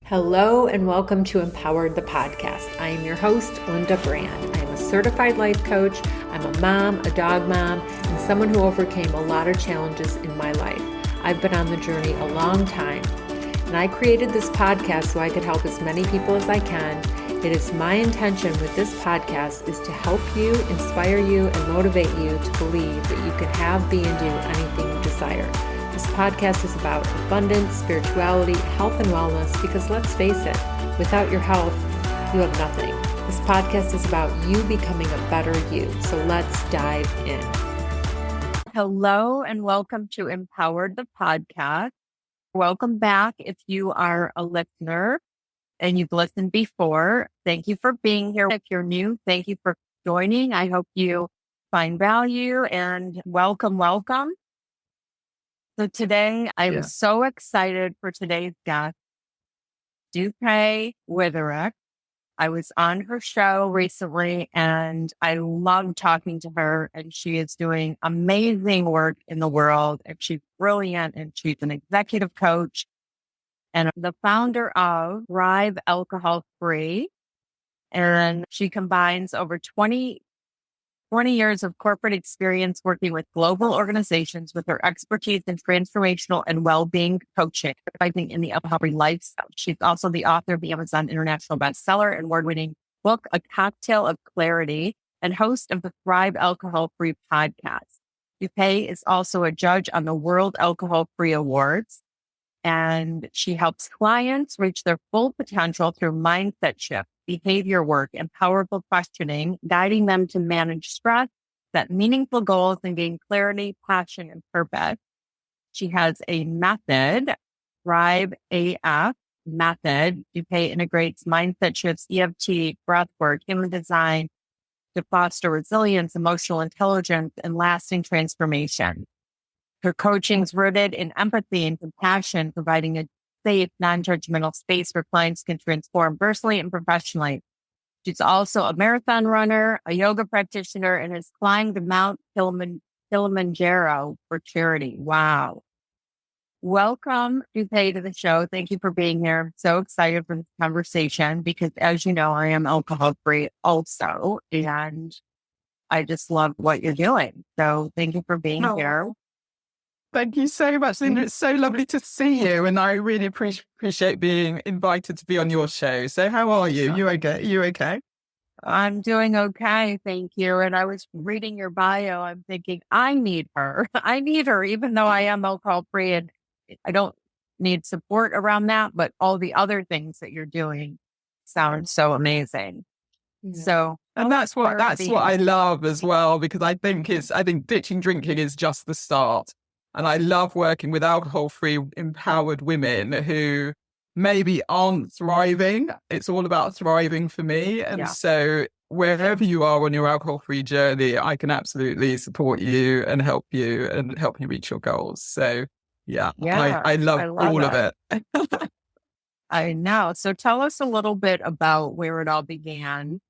Hello and welcome to Empowered the Podcast. I am your host, Linda Brand. I am a certified life coach. I'm a mom, a dog mom, and someone who overcame a lot of challenges in my life. I've been on the journey a long time, and I created this podcast so I could help as many people as I can. It is my intention with this podcast is to help you, inspire you, and motivate you to believe that you can have, be, and do anything you desire. This podcast is about abundance, spirituality, health, and wellness, because let's face it, without your health, you have nothing. This podcast is about you becoming a better you. So let's dive in. Hello, and welcome to Empowered the Podcast. Welcome back if you are a listener and you've listened before. Thank you for being here. If you're new, thank you for joining. I hope you find value and welcome. So today, I'm so excited for today's guest, Dupe Witherick. I was on her show recently and I love talking to her, and she is doing amazing work in the world, and she's brilliant, and she's an executive coach and the founder of Thrive Alcohol Free. And she combines over 20 years of corporate experience working with global organizations with her expertise in transformational and wellbeing coaching, specializing in the alcohol-free lifestyle. She's also the author of the Amazon International Bestseller and award-winning book, A Cocktail of Clarity, and host of the Thrive Alcohol Free podcast. Dupe is also a judge on the World Alcohol Free Awards, and she helps clients reach their full potential through mindset shift, behavior work, and powerful questioning, guiding them to manage stress, set meaningful goals, and gain clarity, passion, and purpose. She has a method, Thrive AF method. Dupe integrates mindset shifts, EFT, breathwork, human design to foster resilience, emotional intelligence, and lasting transformation. Her coaching is rooted in empathy and compassion, providing a safe, non-judgmental space where clients can transform personally and professionally. She's also a marathon runner, a yoga practitioner, and has climbed Mount Kilimanjaro for charity. Wow. Welcome, Dupe, to the show. Thank you for being here. I'm so excited for this conversation because, as you know, I am alcohol-free also, and I just love what you're doing. So thank you for being here. Thank you so much, Linda. It's so lovely to see you, and I really appreciate being invited to be on your show. So how are you? You okay? I'm doing okay, thank you. And I was reading your bio. I'm thinking, I need her. I need her, even though I am alcohol-free and I don't need support around that, but all the other things that you're doing sound so amazing. So, and that's what I love as well, because I think ditching drinking is just the start. And I love working with alcohol-free, empowered women who maybe aren't thriving. It's all about thriving for me. And so wherever you are on your alcohol-free journey, I can absolutely support you and help you reach your goals. So I love all of it. I know. So tell us a little bit about where it all began.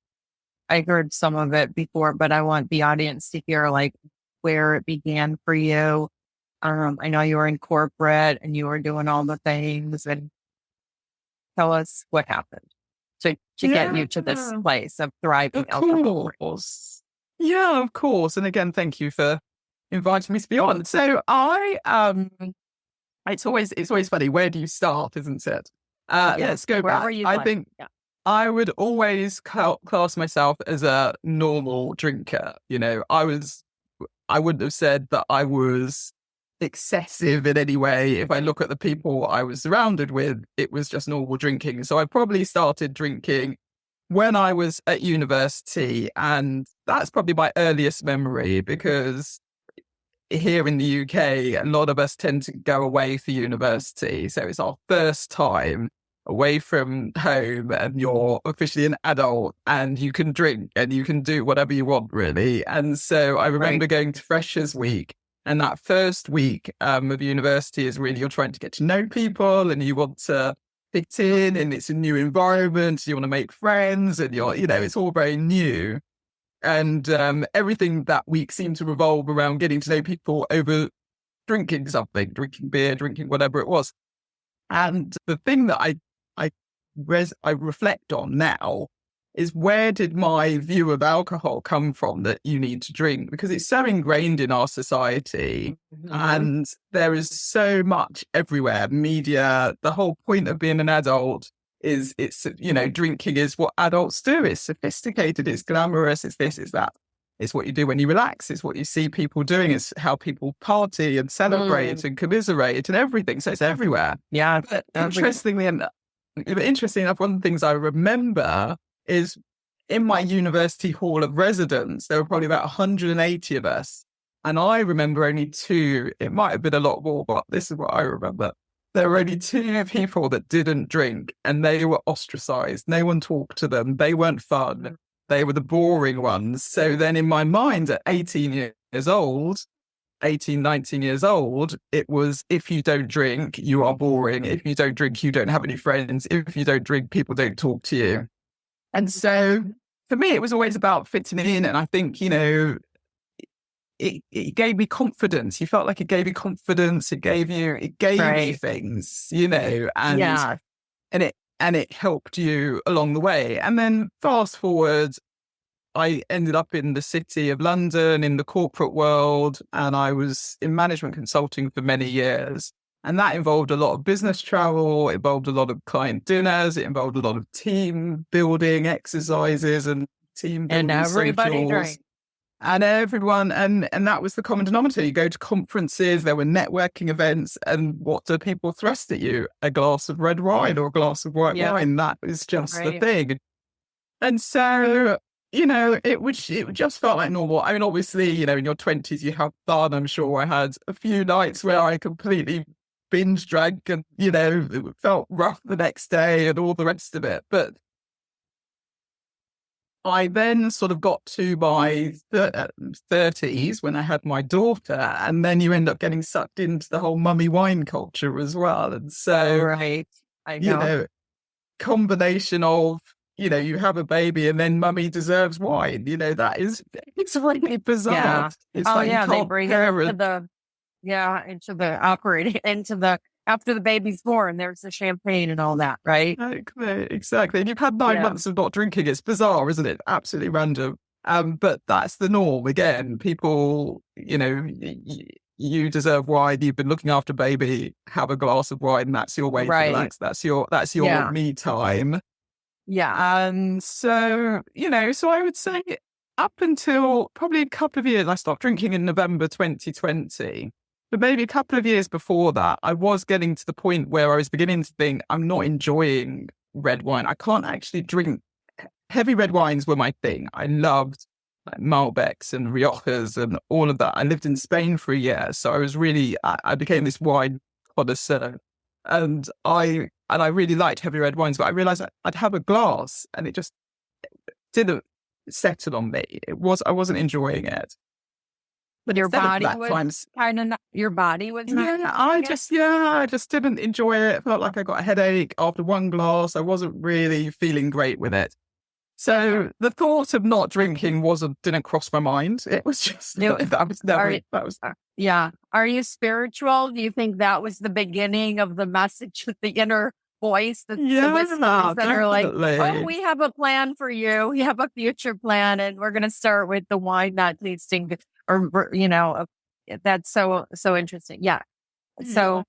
I heard some of it before, but I want the audience to hear like where it began for you. I know you were in corporate and you were doing all the things, and tell us what happened to get you to this place of thriving alcohol. Yeah, of course. And again, thank you for inviting me to be on. So it's always funny. Where do you start, isn't it? Let's go back. I think I would always class myself as a normal drinker. You know, I wouldn't have said that I was excessive in any way. If I look at the people I was surrounded with, it was just normal drinking. So I probably started drinking when I was at university, and that's probably my earliest memory, because here in the UK, a lot of us tend to go away for university. So it's our first time away from home, and you're officially an adult and you can drink and you can do whatever you want, really. And so I remember going to Freshers Week. And that first week of university is really, you're trying to get to know people and you want to fit in, and it's a new environment. You want to make friends, and it's all very new. And everything that week seemed to revolve around getting to know people over drinking something, drinking beer, drinking whatever it was. And the thing that I I reflect on now is, where did my view of alcohol come from that you need to drink? Because it's so ingrained in our society, and there is so much everywhere. Media, the whole point of being an adult is drinking is what adults do. It's sophisticated, it's glamorous, it's this, it's that. It's what you do when you relax. It's what you see people doing. It's how people party and celebrate and commiserate and everything. So it's everywhere. Yeah. But interestingly enough, one of the things I remember is, in my university hall of residence, there were probably about 180 of us. And I remember only 2, it might have been a lot more, but this is what I remember. There were only 2 people that didn't drink, and they were ostracized. No one talked to them. They weren't fun. They were the boring ones. So then in my mind at 19, 19 years old, it was, if you don't drink, you are boring. If you don't drink, you don't have any friends. If you don't drink, people don't talk to you. And so for me, it was always about fitting in. And I think, it gave me confidence. You felt like it gave you confidence. It gave you things, and it helped you along the way. And then fast forward, I ended up in the city of London in the corporate world, and I was in management consulting for many years. And that involved a lot of business travel, it involved a lot of client dinners, it involved a lot of team building exercises and team building and everybody socials. drank. And everyone, and that was the common denominator. You go to conferences, there were networking events, and what do people thrust at you? A glass of red wine or a glass of white wine. That was just the thing. And so, it just felt like normal. I mean, obviously, in your 20s, you have fun. I'm sure I had a few nights where I completely binge drank and, it felt rough the next day and all the rest of it. But I then sort of got to my 30s when I had my daughter, and then you end up getting sucked into the whole mummy wine culture as well. And so, I know. Combination of, you have a baby and then mummy deserves wine. It's really bizarre. Yeah. It's they bring it after the baby's born, there's the champagne and all that, right? Exactly. And you've had 9 months of not drinking. It's bizarre, isn't it? Absolutely random. But that's the norm. Again, people, you deserve wine. You've been looking after baby. Have a glass of wine. That's your way to relax. That's your me time. Yeah. And so, so I would say up until probably a couple of years, I stopped drinking in November 2020. But maybe a couple of years before that, I was getting to the point where I was beginning to think, I'm not enjoying red wine. I can't actually drink. Heavy red wines were my thing. I loved Malbecs and Riojas and all of that. I lived in Spain for a year. So I was I became this wine connoisseur. And I really liked heavy red wines, but I realized I'd have a glass and it just didn't settle on me. I wasn't enjoying it. But your body was I just didn't enjoy it. Felt like I got a headache after one glass. I wasn't really feeling great with it. So the thought of not drinking didn't cross my mind. It was just Yeah. Are you spiritual? Do you think that was the beginning of the message with the inner voice? The whispers that are like, oh, we have a plan for you. We have a future plan, and we're going to start with the wine not tasting good. Or, that's so interesting. Yeah. So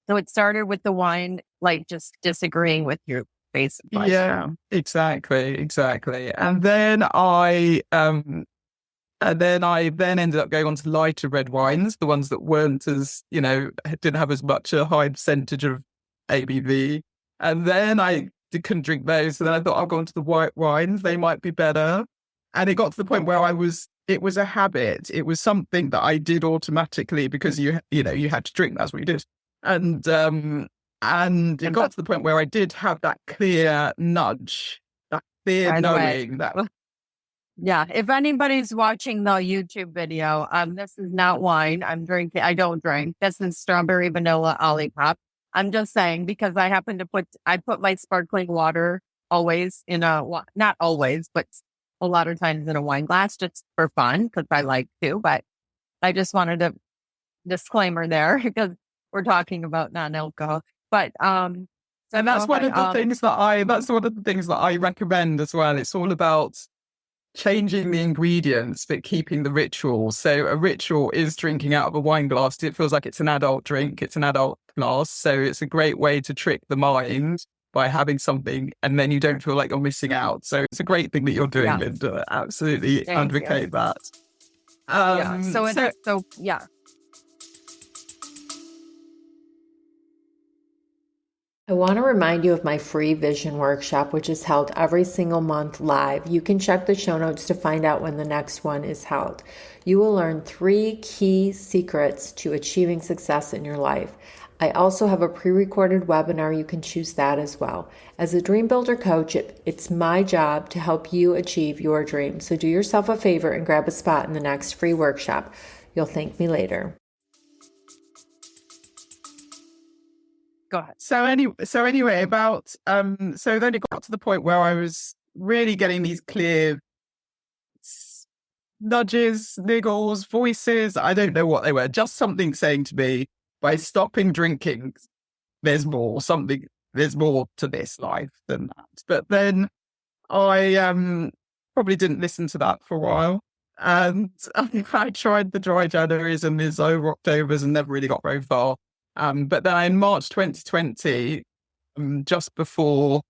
it started with the wine, like just disagreeing with your basic life. Yeah, exactly. And then I ended up going on to lighter red wines, the ones that weren't as, didn't have as much a high percentage of ABV. And then I couldn't drink those. So then I thought I'll go on to the white wines. They might be better. And it got to the point where it was a habit. It was something that I did automatically because you had to drink. That's what you did. And it got to the point where I did have that clear nudge, that clear knowing that. Yeah. If anybody's watching the YouTube video, this is not wine. I don't drink. This is strawberry vanilla olipop. I'm just saying because I put my sparkling water always not always, but a lot of times in a wine glass just for fun because I like to, but I just wanted a disclaimer there because we're talking about non-alcohol. But And that's one of the things that I recommend as well. It's all about changing the ingredients, but keeping the ritual. So a ritual is drinking out of a wine glass. It feels like it's an adult drink. It's an adult glass. So it's a great way to trick the mind by having something, and then you don't feel like you're missing out. So it's a great thing that you're doing, Linda. Absolutely advocate that. Yeah. I want to remind you of my free vision workshop, which is held every single month live. You can check the show notes to find out when the next one is held. You will learn 3 key secrets to achieving success in your life. I also have a pre-recorded webinar. You can choose that as well. As a dream builder coach, it's my job to help you achieve your dreams. So do yourself a favor and grab a spot in the next free workshop. You'll thank me later. Go ahead. So anyway, so then it got to the point where I was really getting these clear nudges, niggles, voices. I don't know what they were. Just something saying to me, by stopping drinking, there's more to this life than that. But then I probably didn't listen to that for a while. And I tried the dry Januaries and the over Octobers and never really got very far. But then in March 2020, just before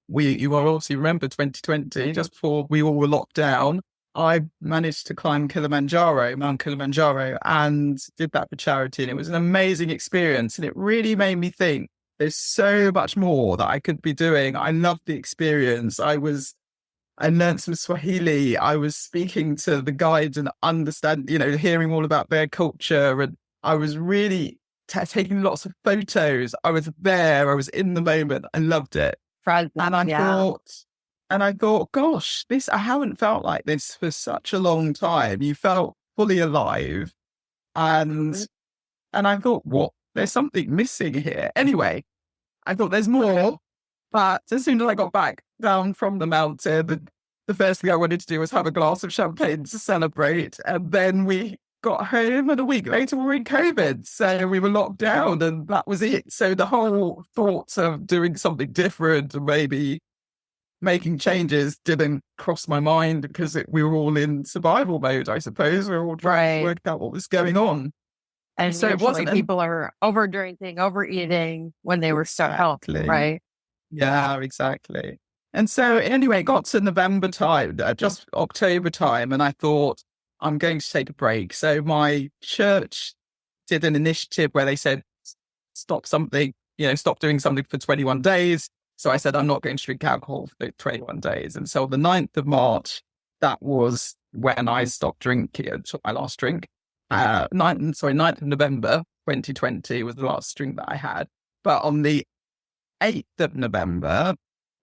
you will obviously remember 2020, just before we all were locked down, I managed to climb Mount Kilimanjaro, and did that for charity. And it was an amazing experience. And it really made me think there's so much more that I could be doing. I loved the experience. I learned some Swahili. I was speaking to the guides and hearing all about their culture. And I was really taking lots of photos. I was there. I was in the moment. I loved it. And I thought, gosh, I haven't felt like this for such a long time. You felt fully alive. And I thought, what? There's something missing here. Anyway, I thought there's more. But as soon as I got back down from the mountain, the first thing I wanted to do was have a glass of champagne to celebrate. And then we got home, and a week later we were in COVID. So we were locked down, and that was it. So the whole thoughts of doing something different and maybe making changes didn't cross my mind, because we were all in survival mode, I suppose. We were all trying to work out what was going on. And so it wasn't people are over drinking, overeating when they were so healthy, right? Yeah, exactly. And so anyway, it got to November time, just October time, and I thought, I'm going to take a break. So my church did an initiative where they said, stop doing something for 21 days. So I said, I'm not going to drink alcohol for 21 days. And so the 9th of March, that was when I stopped drinking, took my last drink. 9th of November, 2020 was the last drink that I had. But on the 8th of November,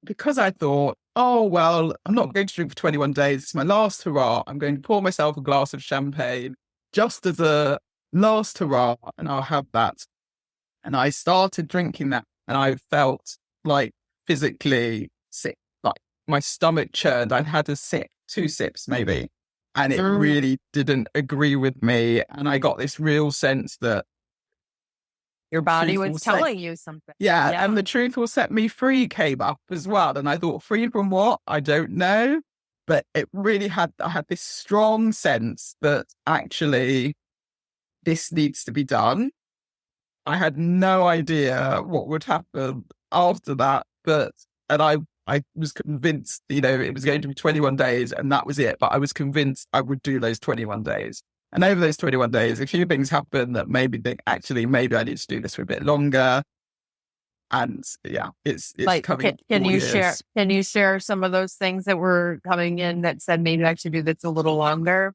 because I thought, oh, well, I'm not going to drink for 21 days. It's my last hurrah. I'm going to pour myself a glass of champagne just as a last hurrah, and I'll have that. And I started drinking that, and I felt like physically sick, like my stomach churned. I'd had a sip, 2 sips maybe, and it really didn't agree with me. And I got this real sense that your body was telling you something. Yeah, and the truth will set me free came up as well. And I thought, free from what? I don't know. But it really I had this strong sense that actually this needs to be done. I had no idea what would happen after that. And I was convinced, it was going to be 21 days and that was it. But I was convinced I would do those 21 days. And over those 21 days, a few things happened that made me think, actually, maybe I need to do this for a bit longer. And yeah, it's like, coming. Can you share some of those things that were coming in that said, maybe I should do this a little longer?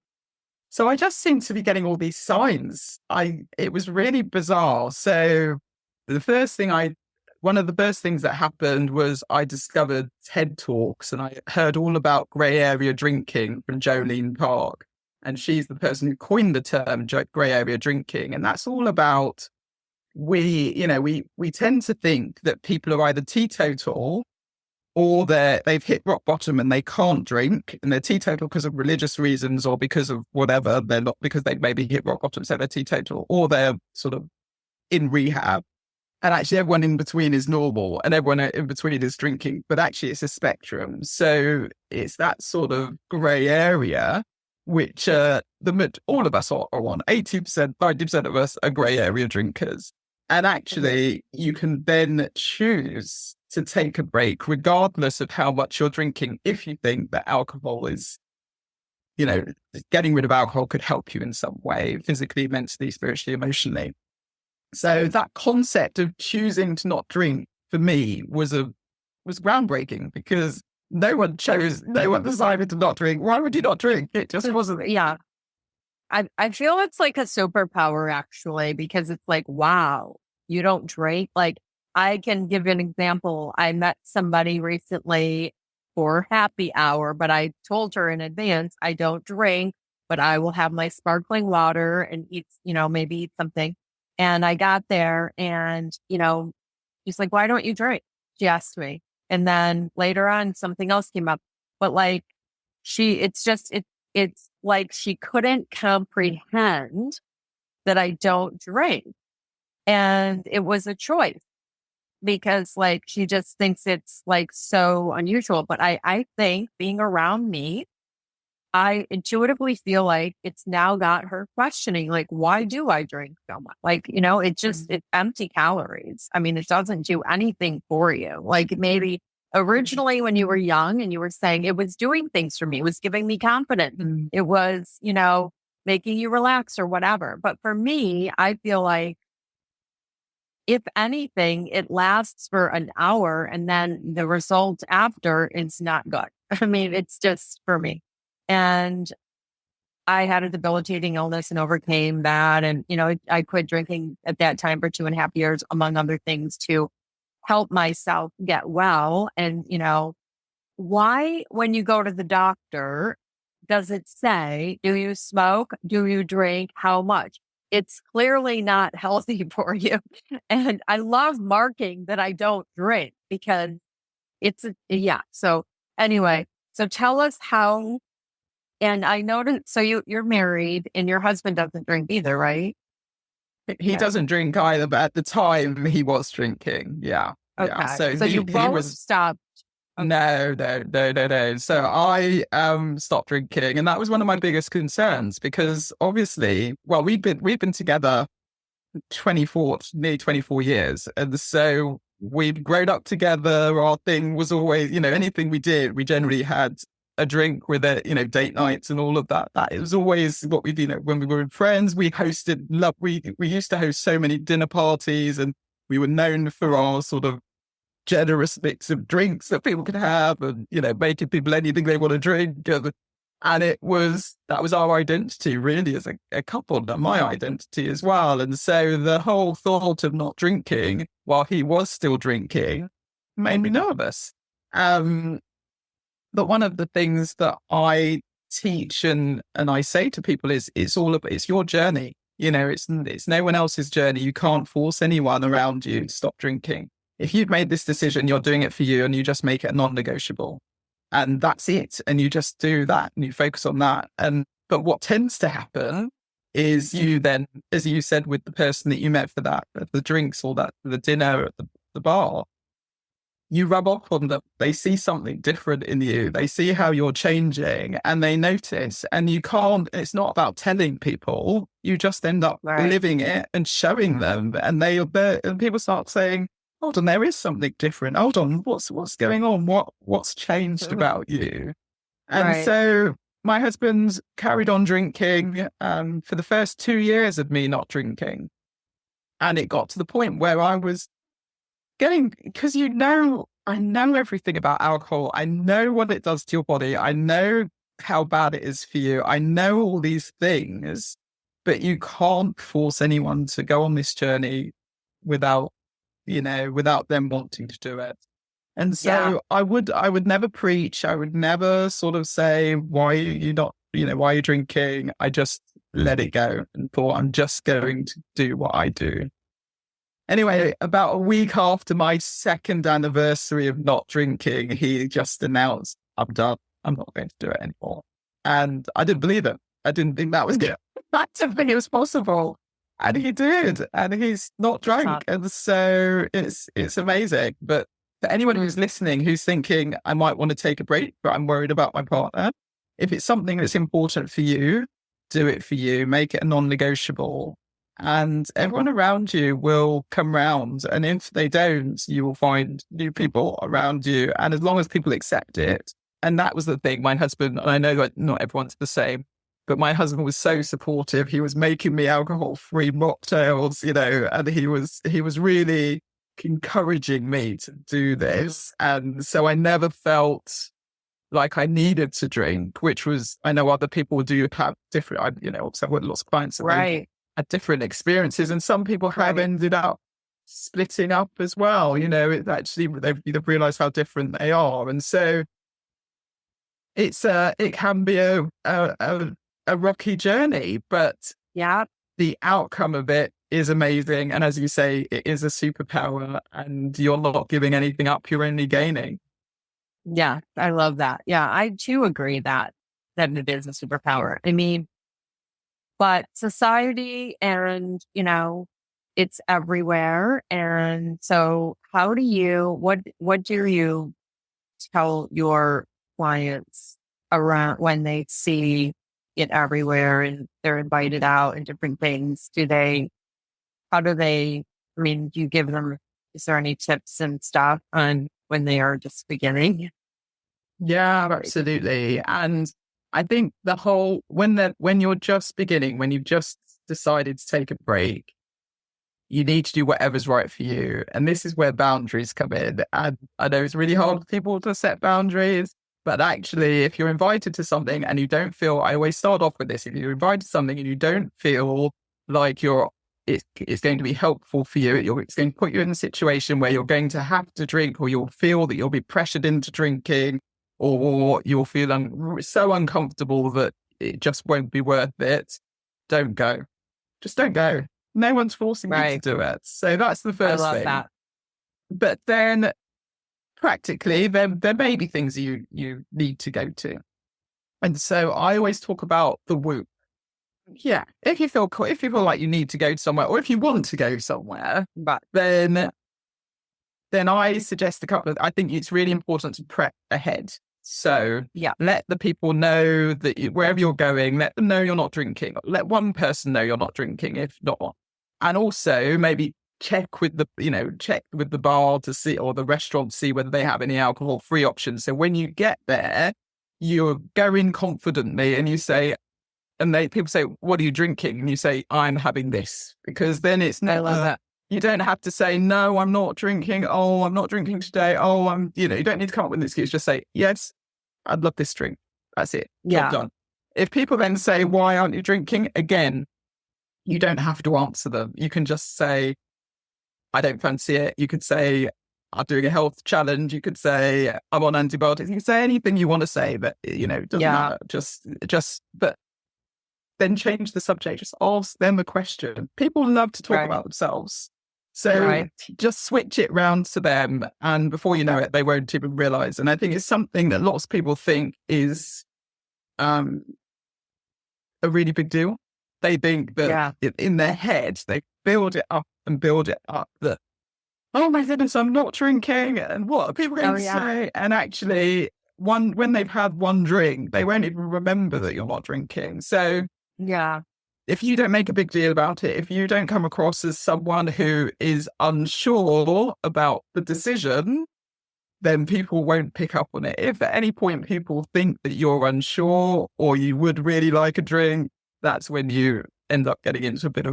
So I just seemed to be getting all these signs. It was really bizarre. So one of the first things that happened was I discovered TED Talks, and I heard all about grey area drinking from Jolene Park. And she's the person who coined the term grey area drinking. And that's all about, we tend to think that people are either teetotal or they've hit rock bottom and they can't drink, and they're teetotal because of religious reasons or because of whatever. They're not because they maybe hit rock bottom, so they're teetotal, or they're sort of in rehab. And actually everyone in between is normal and everyone in between is drinking, but actually it's a spectrum. So it's that sort of grey area, which all of us are on. 80%, 90% of us are grey area drinkers. And actually you can then choose to take a break regardless of how much you're drinking. If you think that alcohol is, getting rid of alcohol could help you in some way, physically, mentally, spiritually, emotionally. So that concept of choosing to not drink for me was groundbreaking, because no one decided to not drink. Why would you not drink? It just wasn't. Yeah. I feel it's like a superpower, actually, because it's like, wow, you don't drink. Like, I can give you an example. I met somebody recently for happy hour, but I told her in advance, I don't drink, but I will have my sparkling water and eat, maybe eat something. And I got there and, she's like, why don't you drink? She asked me. And then later on, something else came up. But like, it's like she couldn't comprehend that I don't drink. And it was a choice, because like, she just thinks it's like so unusual. But I think being around me, I intuitively feel like it's now got her questioning, like, why do I drink so much? Like, it's empty calories. I mean, it doesn't do anything for you. Like, maybe originally when you were young and you were saying it was doing things for me, it was giving me confidence. It was, making you relax or whatever. But for me, I feel like, if anything, it lasts for an hour and then the result after is not good. I mean, it's just for me. And I had a debilitating illness and overcame that. And, I quit drinking at that time for 2.5 years, among other things, to help myself get well. And, why, when you go to the doctor, does it say, do you smoke? Do you drink? How much? It's clearly not healthy for you. And I love marking that I don't drink, because So anyway, so tell us how. And I noticed, so you're married and your husband doesn't drink either, right? He doesn't drink either, but at the time he was drinking. Yeah. Okay. Yeah. So you both stopped. Okay. No. So I stopped drinking, and that was one of my biggest concerns, because obviously, well, we've been together nearly 24 years. And so we'd grown up together. Our thing was always, anything we did, we generally had a drink with it, date nights and all of that. That it was always what we, when we were friends, we used to host so many dinner parties, and we were known for our sort of generous mix of drinks that people could have, and, making people anything they want to drink. And that was our identity, really, as a couple, and my identity as well. And so the whole thought of not drinking while he was still drinking made me nervous. But one of the things that I teach and I say to people is, it's your journey. It's no one else's journey. You can't force anyone around you to stop drinking. If you've made this decision, you're doing it for you, and you just make it non-negotiable. And that's it. And you just do that and you focus on that. But what tends to happen is you then, as you said, with the person that you met for that, the drinks or the dinner at the bar, you rub off on them. They see something different in you. They see how you're changing and they notice. And it's not about telling people. You just end up living it and showing them. And and people start saying, hold on, there is something different. Hold on, what's going on? What's changed about you? And so my husband carried on drinking for the first 2 years of me not drinking. And it got to the point where I was because I know everything about alcohol. I know what it does to your body. I know how bad it is for you. I know all these things, but you can't force anyone to go on this journey without them wanting to do it. And so I would never preach. I would never sort of say, why are you drinking? I just let it go and thought, I'm just going to do what I do. Anyway, about a week after my second anniversary of not drinking, he just announced, I'm done. I'm not going to do it anymore. And I didn't believe it. I didn't think that was possible. And he did, and he's not drunk. And so it's amazing. But for anyone who's listening, who's thinking, I might want to take a break, but I'm worried about my partner, if it's something that's important for you, do it for you, make it a non-negotiable. And everyone around you will come round. And if they don't, you will find new people around you. And as long as people accept it. And that was the thing, my husband, and I know that not everyone's the same, but my husband was so supportive. He was making me alcohol-free mocktails, and he was really encouraging me to do this. And so I never felt like I needed to drink, which was, I know other people do have different, also I've got lots of clients that had different experiences, and some people have ended up splitting up as well. It's actually, they've realized how different they are. And so it can be a rocky journey, but the outcome of it is amazing. And as you say, it is a superpower, and you're not giving anything up, you're only gaining. Yeah, I love that. Yeah, I too agree that it is a superpower. I mean, but society and, it's everywhere. And so what do you tell your clients around when they see it everywhere and they're invited out and different things? Do you give them, is there any tips and stuff on when they are just beginning? Yeah, absolutely. And I think when you're just beginning, when you've just decided to take a break, you need to do whatever's right for you. And this is where boundaries come in. And I know it's really hard for people to set boundaries, but actually, if you're invited to something and you don't feel, I always start off with this, if you're invited to something and you don't feel like it's going to be helpful for you, it's going to put you in a situation where you're going to have to drink, or you'll feel that you'll be pressured into drinking, or you'll feel so uncomfortable that it just won't be worth it, don't go. Just don't go. No one's forcing you to do it. So that's the first thing. I love that. But then practically, there may be things you need to go to. And so I always talk about the whoop. Yeah. If you feel like you need to go somewhere, or if you want to go somewhere, then I suggest I think it's really important to prep ahead. So let the people know that wherever you're going, let them know you're not drinking. Let one person know you're not drinking, if not. And also maybe check with the bar to see, or the restaurant to see whether they have any alcohol-free options. So when you get there, you're going confidently and you say, people say, what are you drinking? And you say, I'm having this, because then it's not, I love that. You don't have to say, no, I'm not drinking. Oh, I'm not drinking today. Oh, you don't need to come up with an excuse. Just say, yes, I'd love this drink. That's it. Job done. If people then say, why aren't you drinking? Again, you don't have to answer them. You can just say, I don't fancy it. You could say, I'm doing a health challenge. You could say, I'm on antibiotics. You can say anything you want to say, but, doesn't matter. But then change the subject. Just ask them a question. People love to talk about themselves. So just switch it round to them, and before you know it, they won't even realize. And I think it's something that lots of people think is a really big deal. They think that in their head, they build it up that, oh my goodness, I'm not drinking, and what are people going to say? And actually, when they've had one drink, they won't even remember that you're not drinking. So if you don't make a big deal about it, if you don't come across as someone who is unsure about the decision, then people won't pick up on it. If at any point people think that you're unsure or you would really like a drink, that's when you end up getting into a bit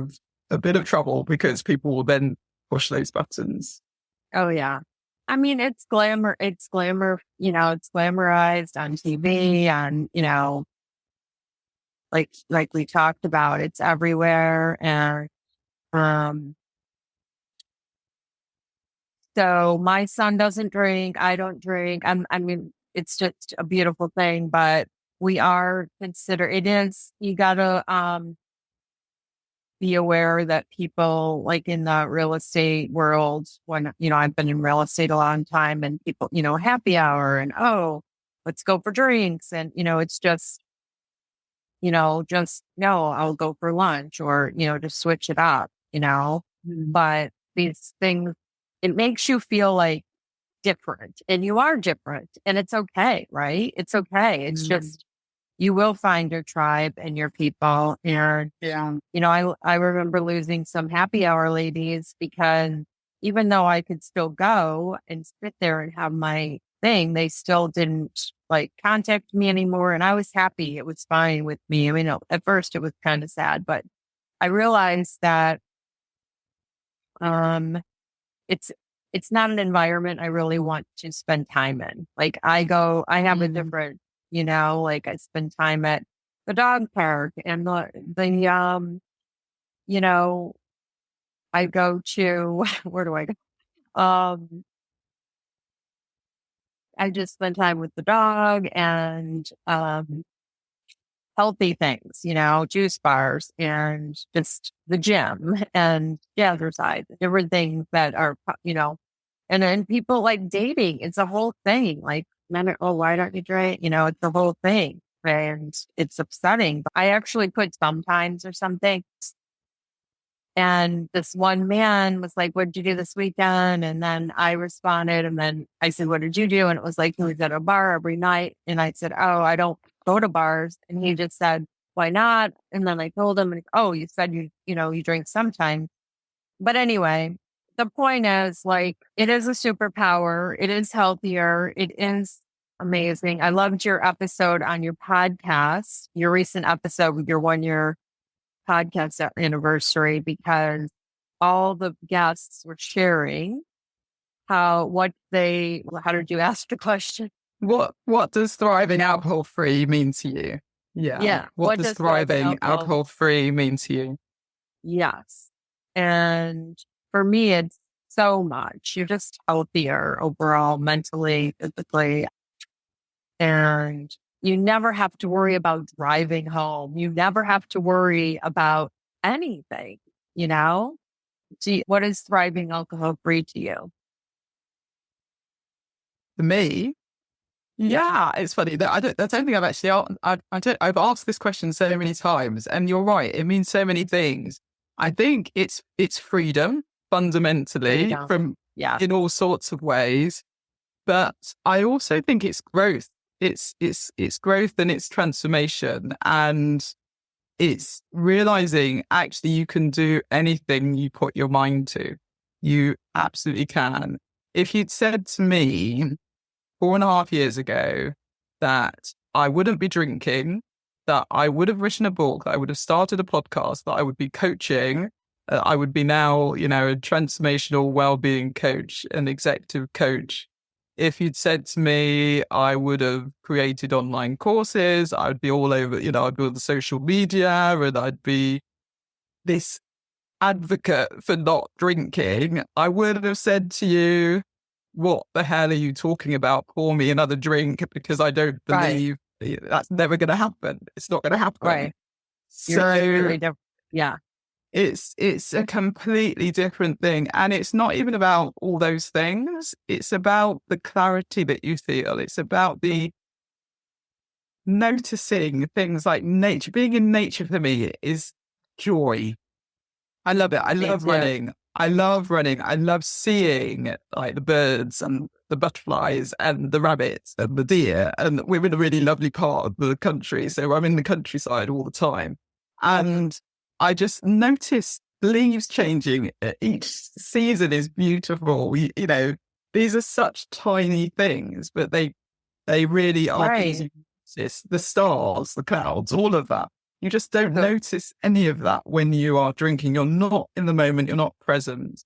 of trouble, because people will then push those buttons. Oh yeah. I mean, it's glamour, it's glamorized on TV, and, like we talked about, it's everywhere. And, so my son doesn't drink, I don't drink. I mean, it's just a beautiful thing, but we are you gotta, be aware that people, like in the real estate world, when, I've been in real estate a long time, and people, happy hour and, oh, let's go for drinks. And, it's just, just, no, I'll go for lunch or, just switch it up, but these things, it makes you feel like different, and you are different, and it's okay, right? It's okay. It's just, you will find your tribe and your people. And, I remember losing some happy hour ladies because even though I could still go and sit there and have my thing, they still didn't contact me anymore. And I was happy. It was fine with me. I mean, at first it was kind of sad, but I realized that, it's not an environment I really want to spend time in. I have a different, I spend time at the dog park and I go to, where do I go? I just spend time with the dog and, healthy things, juice bars and just the gym and exercise, different things that are, and then people like dating. It's a whole thing. Men are, oh, why don't you drink? It's the whole thing. And it's upsetting. But I actually put sometimes or something. And this one man was like, what did you do this weekend? And then I responded. And then I said, what did you do? And it was like, he was at a bar every night. And I said, oh, I don't go to bars. And he just said, why not? And then I told him, oh, you said you drink sometimes. But anyway, the point is, it is a superpower. It is healthier. It is amazing. I loved your episode on your podcast, your recent episode with your 1-year podcast anniversary, because all the guests were sharing how did you ask the question? What does thriving alcohol-free mean to you? Yeah. Yeah. What does thriving alcohol-free mean to you? Yes. And for me, it's so much. You're just healthier overall, mentally, physically. And you never have to worry about driving home. You never have to worry about anything, What is thriving alcohol-free to you? For me, yeah, it's funny that I don't think I've actually, I've asked this question so many times, and you're right. It means so many things. I think it's freedom fundamentally in all sorts of ways, but I also think it's growth. It's growth and it's transformation, and it's realizing actually you can do anything you put your mind to. You absolutely can. If you'd said to me 4.5 years ago that I wouldn't be drinking, that I would have written a book, that I would have started a podcast, that I would be coaching, I would be now, a transformational wellbeing coach, an executive coach. If you'd said to me I would have created online courses, I'd be all over, I'd be on the social media, and I'd be this advocate for not drinking, I would have said to you, what the hell are you talking about? Pour me another drink, because I don't believe that's never going to happen. It's not going to happen. Right. So really yeah. It's a completely different thing. And it's not even about all those things. It's about the clarity that you feel. It's about the noticing things like nature. Being in nature for me is joy. I love it. I love running. I love running. I love seeing the birds and the butterflies and the rabbits and the deer. And we're in a really lovely part of the country. So I'm in the countryside all the time. And I just notice leaves changing. Each season is beautiful. These are such tiny things, but they really are. Right. The stars, the clouds, all of that. You just don't notice any of that when you are drinking. You're not in the moment. You're not present.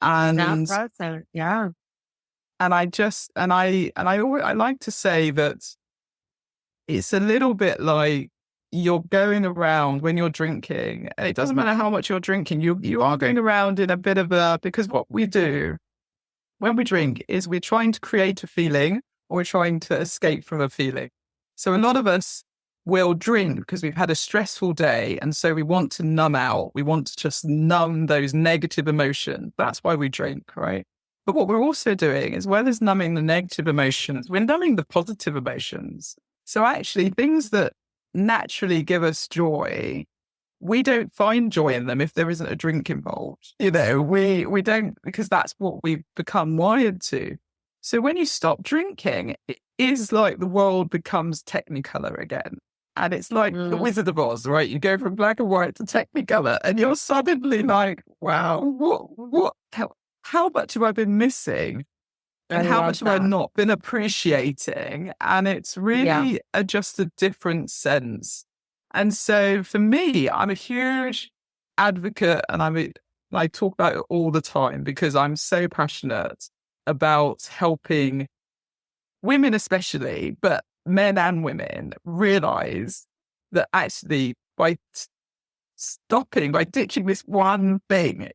And not present. Yeah. And I like to say that it's a little bit like you're going around when you're drinking, and it doesn't matter how much you're drinking. You are going around in a bit of because what we do when we drink is we're trying to create a feeling, or we're trying to escape from a feeling. So a lot of us will drink because we've had a stressful day, and so we want to numb out. We want to just numb those negative emotions. That's why we drink, right? But what we're also doing, as well as numbing the negative emotions, we're numbing the positive emotions. So actually things that naturally give us joy, we don't find joy in them if there isn't a drink involved. We don't, because that's what we've become wired to. So when you stop drinking, it is like the world becomes Technicolor again. And it's like the Wizard of Oz, right? You go from black and white to Technicolor, and you're suddenly like, wow, how much have I been missing? And how much have I not been appreciating? And it's really just a different sense. And so for me, I'm a huge advocate, and I talk about it all the time because I'm so passionate about helping women especially, but men and women realize that actually by ditching this one thing,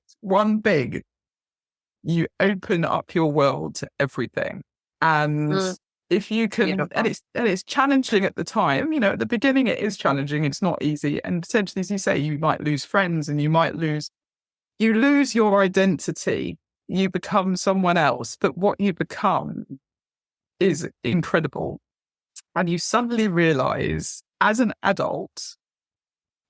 you open up your world to everything. And if you can, and it's challenging at the time, at the beginning it is challenging, it's not easy. And potentially, as you say, you might lose friends and you lose your identity. You become someone else, but what you become is incredible. And you suddenly realize as an adult,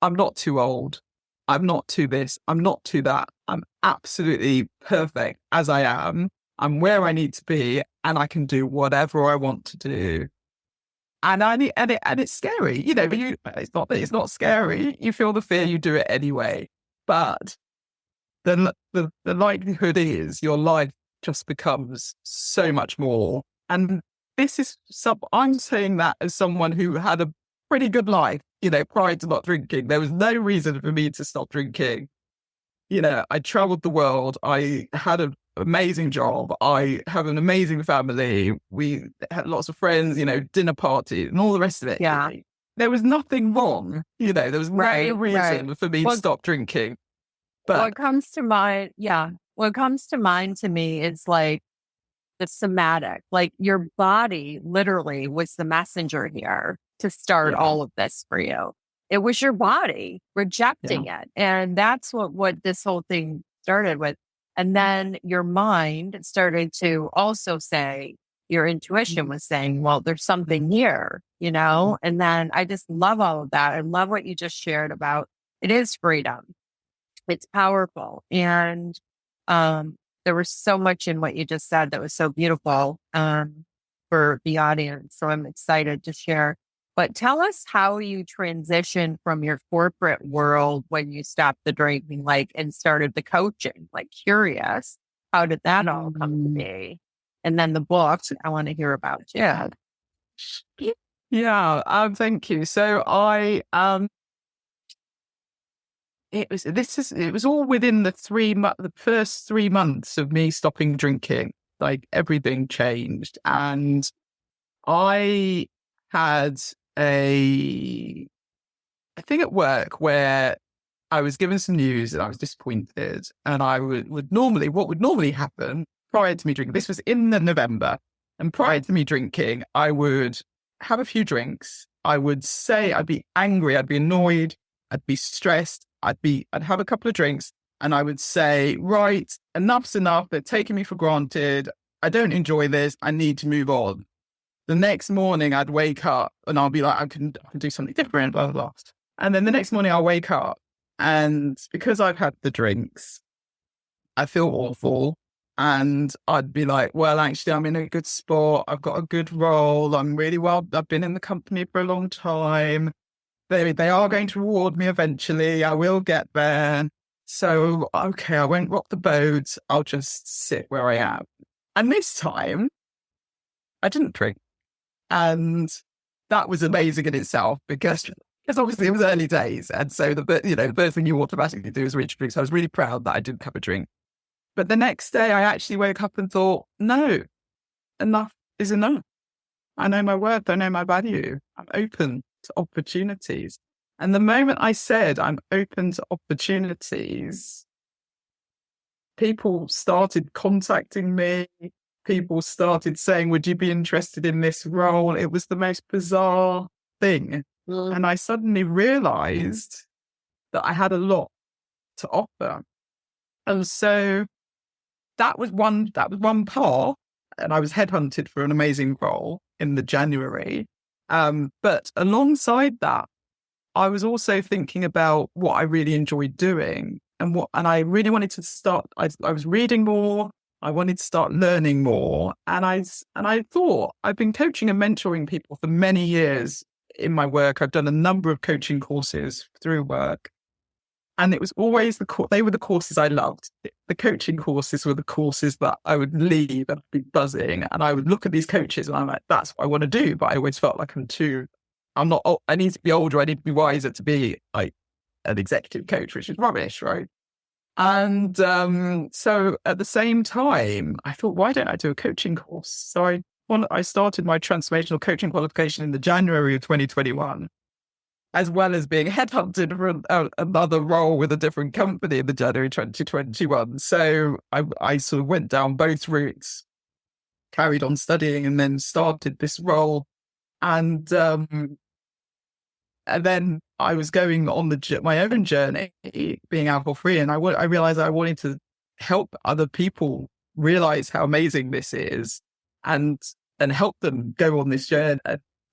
I'm not too old. I'm not too this. I'm not too that. I'm absolutely perfect as I am. I'm where I need to be, and I can do whatever I want to do. And it's scary, but it's not scary. You feel the fear, you do it anyway. But the likelihood is your life just becomes so much more. And I'm saying that as someone who had a pretty good life, prior to not drinking. There was no reason for me to stop drinking. I traveled the world. I had an amazing job. I have an amazing family. We had lots of friends, dinner parties and all the rest of it. Yeah. There was nothing wrong. There was no reason for me to stop drinking. But what comes to mind to me is like the somatic, like your body literally was the messenger here to start all of this for you. It was your body rejecting it. And that's what this whole thing started with. And then your mind started to also say, your intuition was saying, well, there's something here, And then I just love all of that. I love what you just shared about it is freedom. It's powerful. And there was so much in what you just said that was so beautiful for the audience. So I'm excited to share. But tell us how you transitioned from your corporate world when you stopped the drinking, and started the coaching. Curious, how did that all come to be? And then the book, I want to hear about too. Yeah, thank you. So it was all within the first 3 months of me stopping drinking. Everything changed, and I had a thing at work where I was given some news and I was disappointed, and I what would normally happen prior to me drinking. This was in November, and prior to me drinking, I would have a few drinks. I would say I'd be angry, I'd be annoyed, I'd be stressed. I'd have a couple of drinks, and I would say, right, enough's enough. They're taking me for granted. I don't enjoy this. I need to move on. The next morning I'd wake up and I'll be like, I can do something different, blah, blah, blah. And then the next morning I'll wake up, and because I've had the drinks, I feel awful. And I'd be like, well, actually, I'm in a good spot. I've got a good role. I'm really well. I've been in the company for a long time. They are going to reward me eventually. I will get there. So, okay, I won't rock the boat. I'll just sit where I am. And this time, I didn't drink. And that was amazing in itself because obviously it was early days. And so the first thing you automatically do is reach drinks. So I was really proud that I didn't have a drink. But the next day I actually woke up and thought, no, enough is enough. I know my worth. I know my value. I'm open to opportunities. And the moment I said I'm open to opportunities, people started contacting me. People started saying, would you be interested in this role? It was the most bizarre thing. And I suddenly realized that I had a lot to offer. And so that was one part. And I was headhunted for an amazing role in the January. But alongside that, I was also thinking about what I really enjoyed doing and I really wanted to start. I was reading more. I wanted to start learning more. And I thought I've been coaching and mentoring people for many years in my work. I've done a number of coaching courses through work. And it was always they were the courses I loved. The coaching courses were the courses that I would leave and I'd be buzzing. And I would look at these coaches and I'm like, that's what I want to do. But I always felt like I need to be older. I need to be wiser to be like an executive coach, which is rubbish, right? And so at the same time, I thought, why don't I do a coaching course? So I started my transformational coaching qualification in the January of 2021. As well as being headhunted for another role with a different company in the January 2021. So I sort of went down both routes, carried on studying, and then started this role. And then I was going on my own journey, being alcohol-free, and I realized I wanted to help other people realize how amazing this is and help them go on this journey,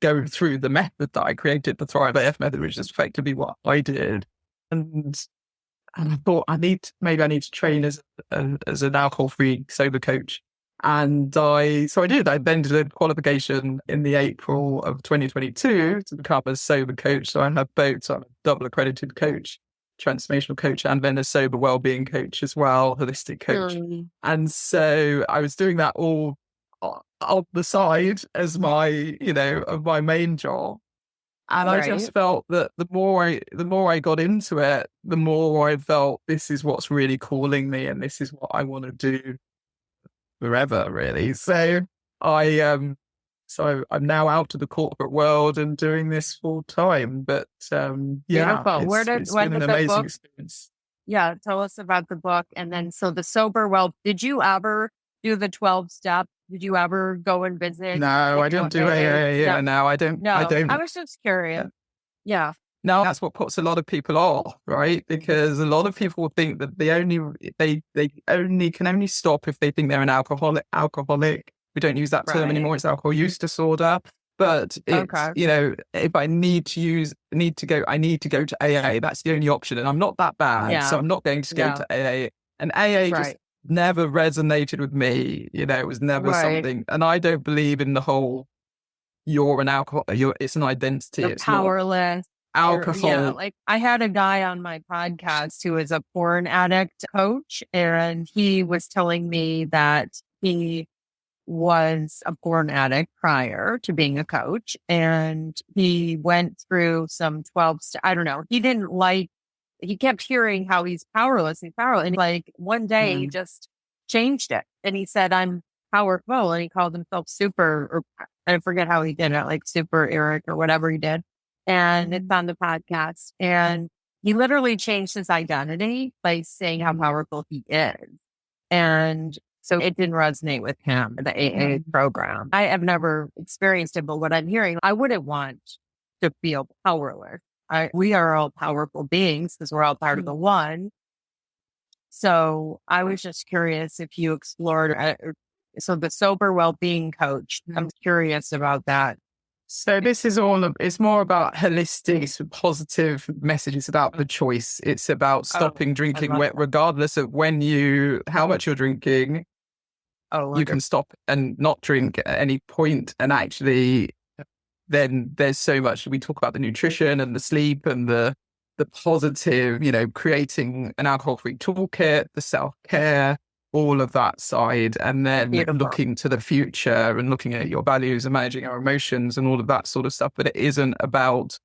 go through the method that I created, the Thrive AF method, which is effectively what I did. And I thought I need to train as an alcohol-free sober coach. And I did. I then did a qualification in the April of 2022 to become a sober coach. So I have both. So I'm a double accredited coach, transformational coach, and then a sober wellbeing coach as well, holistic coach. And so I was doing that all on the side as my main job. And I just felt that the more I got into it, the more I felt this is what's really calling me and this is what I want to do forever, really. So I'm now out of the corporate world and doing this full time. But it's been an amazing experience. Yeah, tell us about the book. And then did you ever do the 12 steps? Did you ever go and visit? No, I don't do AA. No, I don't. No, I don't. I was just curious. Yeah. No, that's what puts a lot of people off, right? Because a lot of people think that they can only stop if they think they're an alcoholic. We don't use that term anymore. It's alcohol use disorder. But it's, if I need to go to AA. That's the only option. And I'm not that bad. So I'm not going to go to AA. And AA just never resonated with me. It was never something. And I don't believe in the whole, you're an alcoholic, it's an identity. You're powerless. Alcohol. Like I had a guy on my podcast who is a porn addict coach, and he was telling me that he was a porn addict prior to being a coach, and he went through some 12 I don't know. He kept hearing how he's powerless. And like one day he just changed it. And he said, I'm powerful. And he called himself super, or I forget how he did it, like Super Eric or whatever he did. And it's on the podcast. And he literally changed his identity by saying how powerful he is. And so it didn't resonate with him, the AA program. I have never experienced it, but what I'm hearing, I wouldn't want to feel powerless. We are all powerful beings because we're all part of the one. So I was just curious if you explored. So the sober well-being coach, I'm curious about that. So this is it's more about holistic, positive messages about the choice. It's about stopping drinking regardless of how much you're drinking. You can stop and not drink at any point. And actually, then there's so much. We talk about the nutrition and the sleep and the positive, creating an alcohol-free toolkit, the self-care, all of that side. And then looking to the future and looking at your values and managing our emotions and all of that sort of stuff. But it isn't about,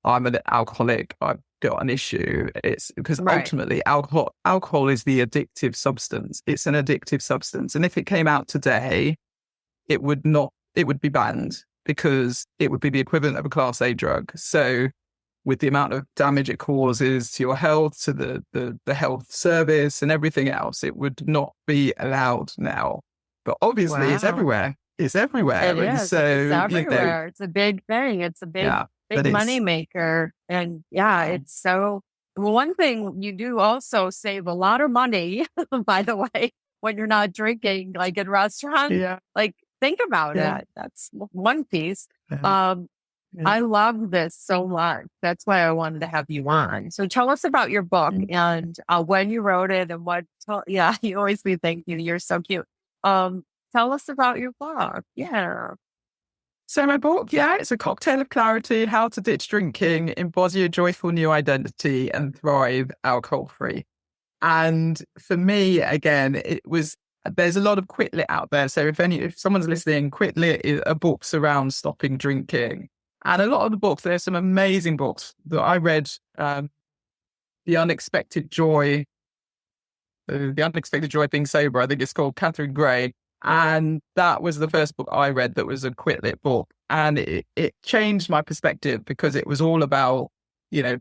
I'm an alcoholic, I've got an issue. It's because ultimately alcohol is the addictive substance. It's an addictive substance. And if it came out today, it would be banned, because it would be the equivalent of a Class A drug. So with the amount of damage it causes to your health, to the health service and everything else, it would not be allowed now. But obviously it's everywhere. It's everywhere. It is. So, it's everywhere. It's a big thing. It's a big money maker. And it's so, one thing you do also save a lot of money, by the way, when you're not drinking, like in restaurants. Like, think about it. That's one piece. I love this so much. That's why I wanted to have you on. So tell us about your book and when you wrote it and what. You always be thank you. You're so cute. Tell us about your book. Yeah. So my book, it's a cocktail of clarity: how to ditch drinking, embody a joyful new identity, and thrive alcohol-free. And for me, again, there's a lot of Quit Lit out there. So if someone's listening, Quit Lit are books around stopping drinking. And a lot of the books, there's some amazing books that I read. The Unexpected Joy of Being Sober, I think it's called, Catherine Gray. And that was the first book I read that was a Quit Lit book. And it changed my perspective, because it was all about, the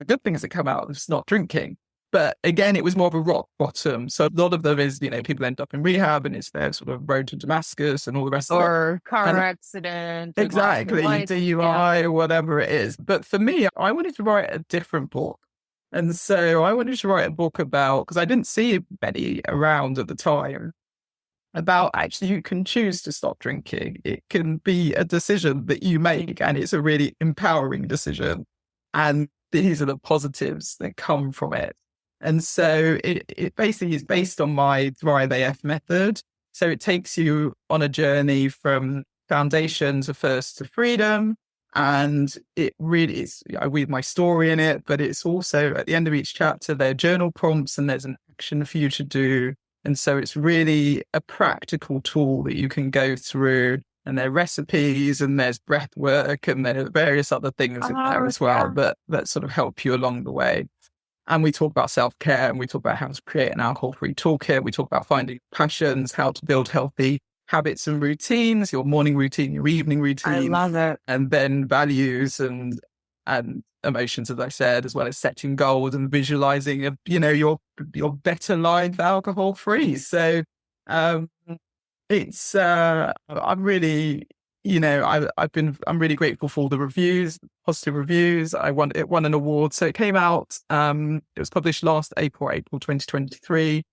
good things that come out of not drinking. But again, it was more of a rock bottom. So a lot of them is, people end up in rehab, and it's their sort of road to Damascus and all the rest of it. Or car accident. Exactly. DUI or whatever it is. But for me, I wanted to write a different book. And so I wanted to write a book about, because I didn't see many around at the time, about actually you can choose to stop drinking. It can be a decision that you make, and it's a really empowering decision. And these are the positives that come from it. And so it basically is based on my Thrive AF method. So it takes you on a journey from foundation to first to freedom. And it really is, I weave my story in it, but it's also at the end of each chapter, there are journal prompts and there's an action for you to do. And so it's really a practical tool that you can go through, and there are recipes and there's breath work and there are various other things in there as well that sort of help you along the way. And we talk about self-care, and we talk about how to create an alcohol-free toolkit. We talk about finding passions, how to build healthy habits and routines, your morning routine, your evening routine. I love it. And then values and emotions, as I said, as well as setting goals and visualizing of, your better life alcohol-free. So it's I'm really, I'm really grateful for all the reviews, positive reviews. It won an award. So it came out, it was published last April 2023,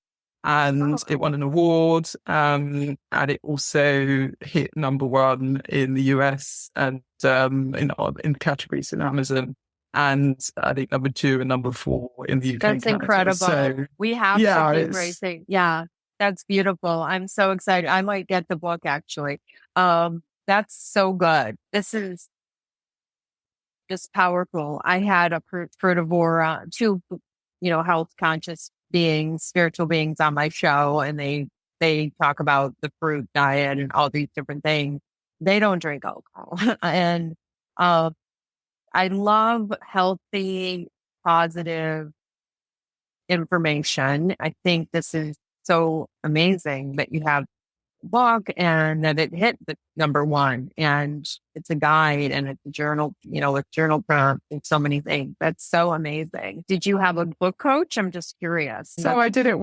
and it won an award. And it also hit #1 in the US and in the categories in Amazon. And I think #2 and #4 in the UK. That's incredible. So, we have to keep racing. Yeah, that's beautiful. I'm so excited. I might get the book, actually. That's so good. This is just powerful. I had a frutivore, two, health conscious beings, spiritual beings on my show, and they talk about the fruit diet and all these different things. They don't drink alcohol. And I love healthy, positive information. I think this is so amazing that you have a book and that it hit the #1, and it's a guide and it's a journal, with journal prompts and so many things. That's so amazing. Did you have a book coach? I'm just curious. So I did it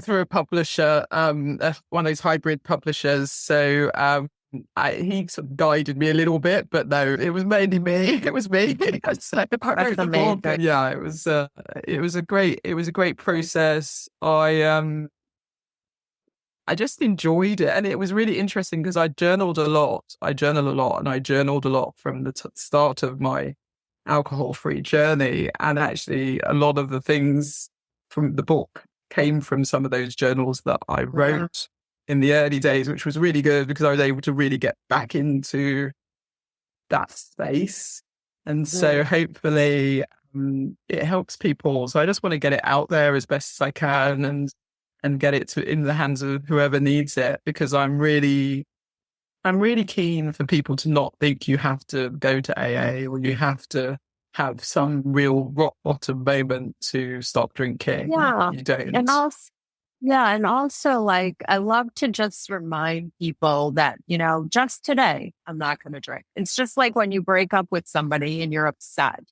through a publisher, one of those hybrid publishers. So he sort of guided me a little bit, but no, it was mainly me. It was me. That's amazing. Yeah, it was a great process. I just enjoyed it, and it was really interesting because I journaled a lot. I journal a lot, and I journaled a lot from the start of my alcohol-free journey. And actually, a lot of the things from the book came from some of those journals that I wrote in the early days, which was really good because I was able to really get back into that space. And so hopefully it helps people. So I just want to get it out there as best as I can and get it in the hands of whoever needs it, because I'm really keen for people to not think you have to go to AA or you have to have some real rock bottom moment to stop drinking. Yeah. You don't. And also, like, I love to just remind people that, just today, I'm not going to drink. It's just like when you break up with somebody and you're upset.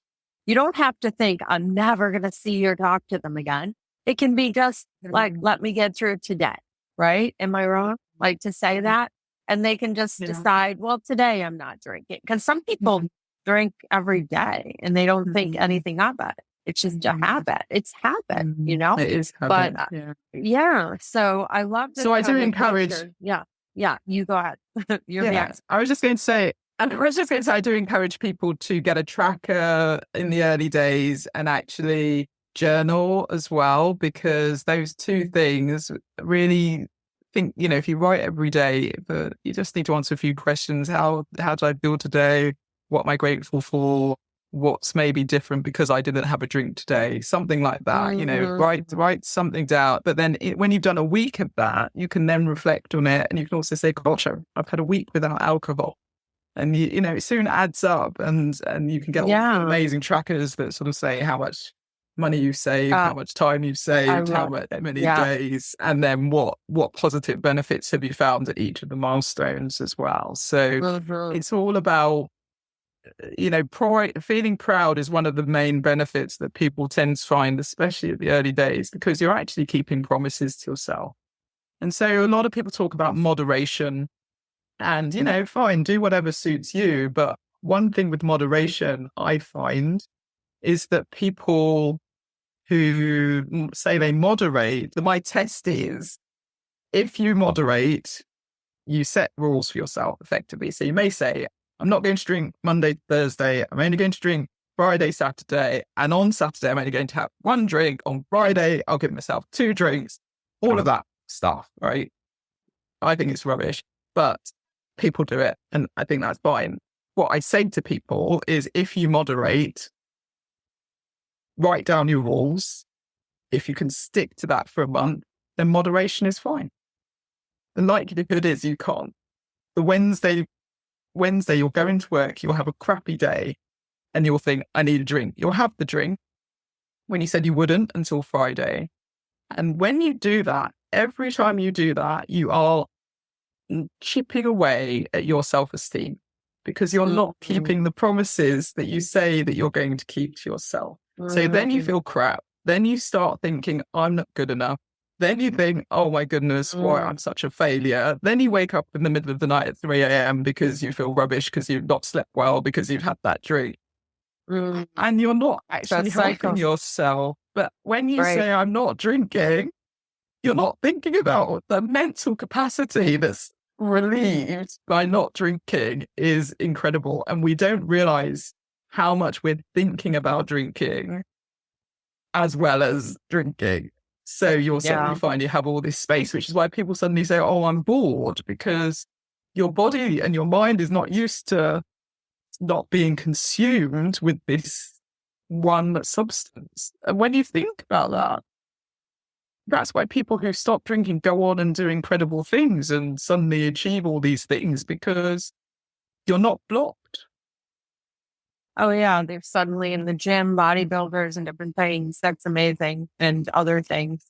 You don't have to think, I'm never going to see or talk to them again. It can be just like, let me get through today, right? Am I wrong? Like to say that? And they can just decide, well, today I'm not drinking. Because some people drink every day and they don't think anything about it. It's just a habit. It's habit, It is habit. But so I love this. So I do encourage. Yeah. You go ahead. You're next. I was just going to say, And I was just going to say, I do encourage people to get a tracker in the early days and actually journal as well, because those two things really think, if you write every day, you just need to answer a few questions. How do I feel today? What am I grateful for? What's maybe different because I didn't have a drink today? Something like that, write something down. But then when you've done a week of that, you can then reflect on it, and you can also say, gosh, I've had a week without alcohol. And it soon adds up, and you can get all amazing trackers that sort of say how much money you've saved, how much time you've saved, how many days, and then what positive benefits have you found at each of the milestones as well. So it's all about, feeling proud is one of the main benefits that people tend to find, especially at the early days, because you're actually keeping promises to yourself. And so a lot of people talk about moderation. And, fine, do whatever suits you. But one thing with moderation, I find, is that people who say they moderate, my test is, if you moderate, you set rules for yourself effectively. So you may say, I'm not going to drink Monday to Thursday. I'm only going to drink Friday, Saturday. And on Saturday, I'm only going to have one drink. On Friday, I'll give myself 2 drinks. All of that stuff, right? I think it's rubbish. But people do it, and I think that's fine. What I say to people is, if you moderate, write down your rules. If you can stick to that for a month, then moderation is fine. The likelihood is you can't. The Wednesday you'll go into work, you'll have a crappy day, and you'll think, I need a drink. You'll have the drink when you said you wouldn't until Friday. And when you do that, every time you do that, you are chipping away at your self-esteem, because you're not keeping the promises that you say that you're going to keep to yourself. So then you feel crap. Then you start thinking, I'm not good enough. Then you think, oh my goodness, why I'm such a failure. Then you wake up in the middle of the night at 3 a.m. because you feel rubbish, because you've not slept well, because you've had that drink. And you're not actually helping yourself. But when you say, I'm not drinking, you're not thinking about the mental capacity that's relieved by not drinking is incredible. And we don't realize how much we're thinking about drinking as well as drinking. So you'll suddenly find you have all this space, which is why people suddenly say, oh, I'm bored, because your body and your mind is not used to not being consumed with this one substance. And when you think about that, that's why people who stop drinking go on and do incredible things and suddenly achieve all these things, because you're not blocked. Oh, yeah. They're suddenly in the gym, bodybuilders and different things. That's amazing. And other things.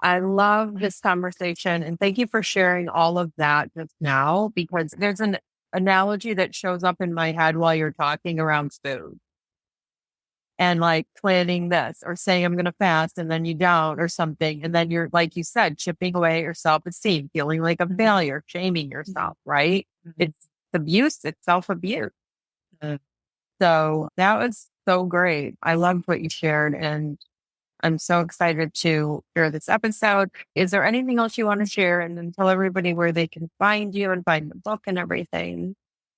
I love this conversation. And thank you for sharing all of that just now, because there's an analogy that shows up in my head while you're talking around food. And like planning this or saying I'm going to fast and then you don't or something. And then you're, like you said, chipping away at your self-esteem, feeling like a failure, shaming yourself, right? It's abuse. It's self-abuse. So that was so great. I loved what you shared, and I'm so excited to share this episode. Is there anything else you want to share, and then tell everybody where they can find you and find the book and everything?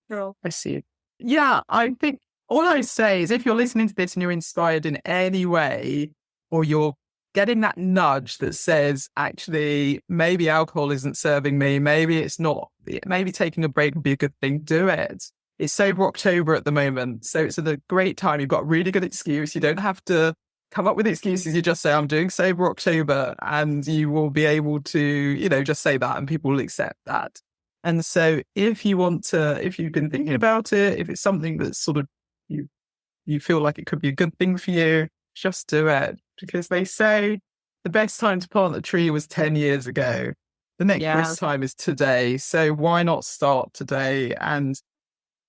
I see. Yeah, I think all I say is, if you're listening to this and you're inspired in any way, or you're getting that nudge that says, actually, maybe alcohol isn't serving me, maybe it's not, maybe taking a break would be a good thing, do it. It's Sober October at the moment, so it's a great time. You've got a really good excuse. You don't have to come up with excuses. You just say, I'm doing Sober October, and you will be able to, just say that and people will accept that. And so if you want to, if you've been thinking about it, if it's something that's sort of, you feel like it could be a good thing for you, just do it. Because they say the best time to plant a tree was 10 years ago. The next best time is today. So why not start today? And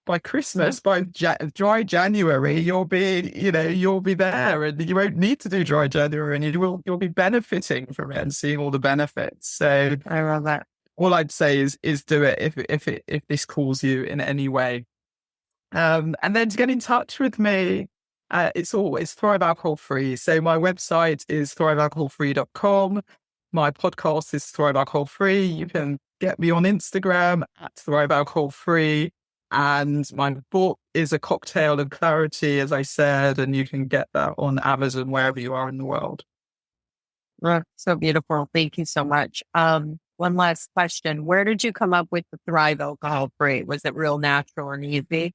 by Christmas, by dry January, you'll be there, and you won't need to do dry January, and you'll be benefiting from it and seeing all the benefits. So I love that. All I'd say is do it if this calls you in any way. And then to get in touch with me, it's always Thrive Alcohol Free. So my website is thrivealcoholfree.com. My podcast is Thrive Alcohol Free. You can get me on Instagram at Thrive Alcohol Free. And my book is A Cocktail of Clarity, as I said, and you can get that on Amazon, wherever you are in the world. So beautiful. Thank you so much. One last question. Where did you come up with the Thrive Alcohol Free? Was it real natural and easy?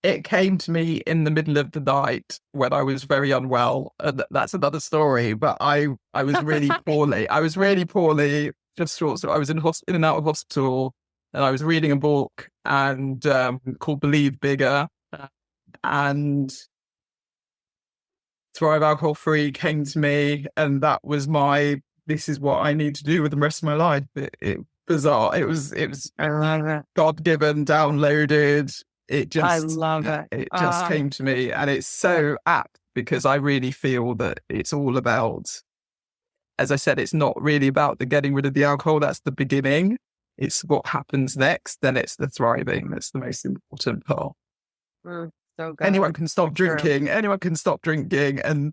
It came to me in the middle of the night when I was very unwell. And that's another story, but I was really poorly. I was really poorly, just short. So I was in and out of hospital, and I was reading a book and called Believe Bigger. And Thrive Alcohol Free came to me, and that was this is what I need to do with the rest of my life. It bizarre. It was I love it. God-given, downloaded. I love it. It just came to me, and it's so apt because I really feel that it's all about, as I said, it's not really about the getting rid of the alcohol. That's the beginning. It's what happens next. Then it's the thriving. That's the most important part. So good. Anyone can stop drinking. Anyone can stop drinking and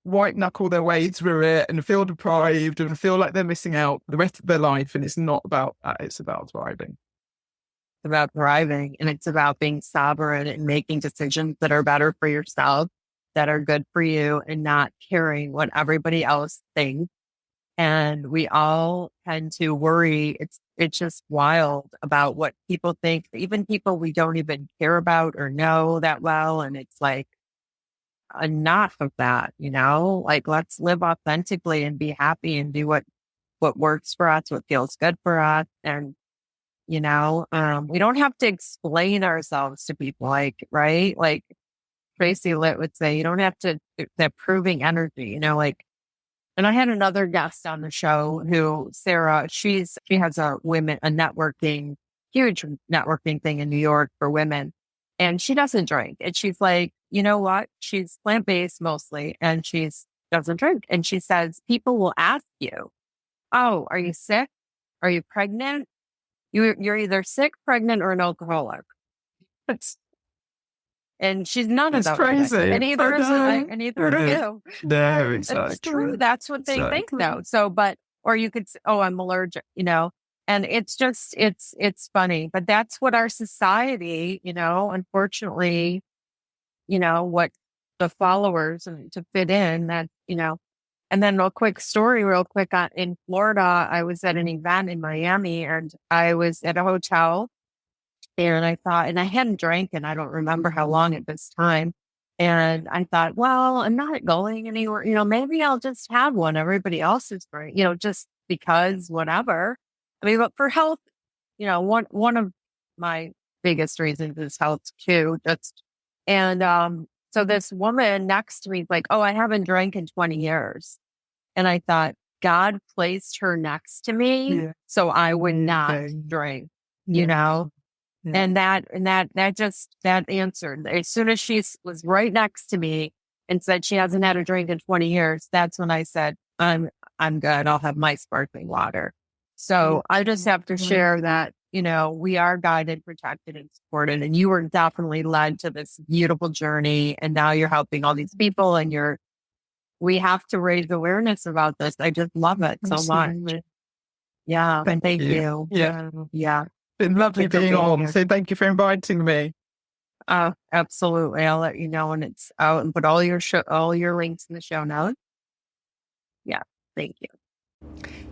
white knuckle their way through it and feel deprived and feel like they're missing out the rest of their life. And it's not about that. It's about thriving. It's about thriving, and it's about being sovereign and making decisions that are better for yourself, that are good for you, and not caring what everybody else thinks. And we all tend to worry. It's just wild about what people think, even people we don't even care about or know that well. And it's like, enough of that, like, let's live authentically and be happy and do what works for us, what feels good for us. And, we don't have to explain ourselves to people, right? Like Tracy Litt would say, you don't have to, that proving energy, and I had another guest on the show who, Sarah, she has a huge networking thing in New York for women. And she doesn't drink. And she's like, you know what? She's plant-based mostly, and she doesn't drink. And she says, people will ask you, oh, are you sick? Are you pregnant? You're either sick, pregnant, or an alcoholic. And she's none of those. It's crazy. And neither is you. No, exactly. It's true. That's what they think, though. So, or you could say, oh, I'm allergic, and it's just, it's funny, but that's what our society, unfortunately, what the followers and to fit in that, and then a quick story real quick in Florida, I was at an event in Miami, and I was at a hotel there, and I thought, and I hadn't drank, and I don't remember how long at this time. And I thought, well, I'm not going anywhere, maybe I'll just have one. Everybody else is drinking, just because whatever. I mean, but for health, one of my biggest reasons is health too. So this woman next to me is like, oh, I haven't drank in 20 years. And I thought, God placed her next to me so I would not drink, Yeah. And that answered. As soon as she was right next to me and said she hasn't had a drink in 20 years, that's when I said, I'm good. I'll have my sparkling water. So I just have to share that, we are guided, protected, and supported. And you were definitely led to this beautiful journey. And now you're helping all these people, and we have to raise awareness about this. I just love it so much. Yeah. Thank you. Yeah. Yeah. Been lovely being on. So thank you for inviting me. Absolutely. I'll let you know when it's out, and put all your links in the show notes. Yeah. Thank you.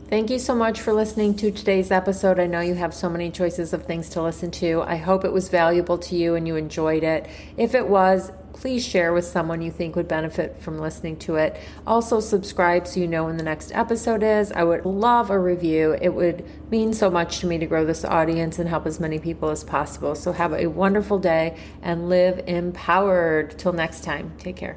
Thank you so much for listening to today's episode. I know you have so many choices of things to listen to. I hope it was valuable to you and you enjoyed it. If it was, please share with someone you think would benefit from listening to it. Also, subscribe so you know when the next episode is. I would love a review. It would mean so much to me to grow this audience and help as many people as possible. So have a wonderful day and live empowered. Till next time, take care.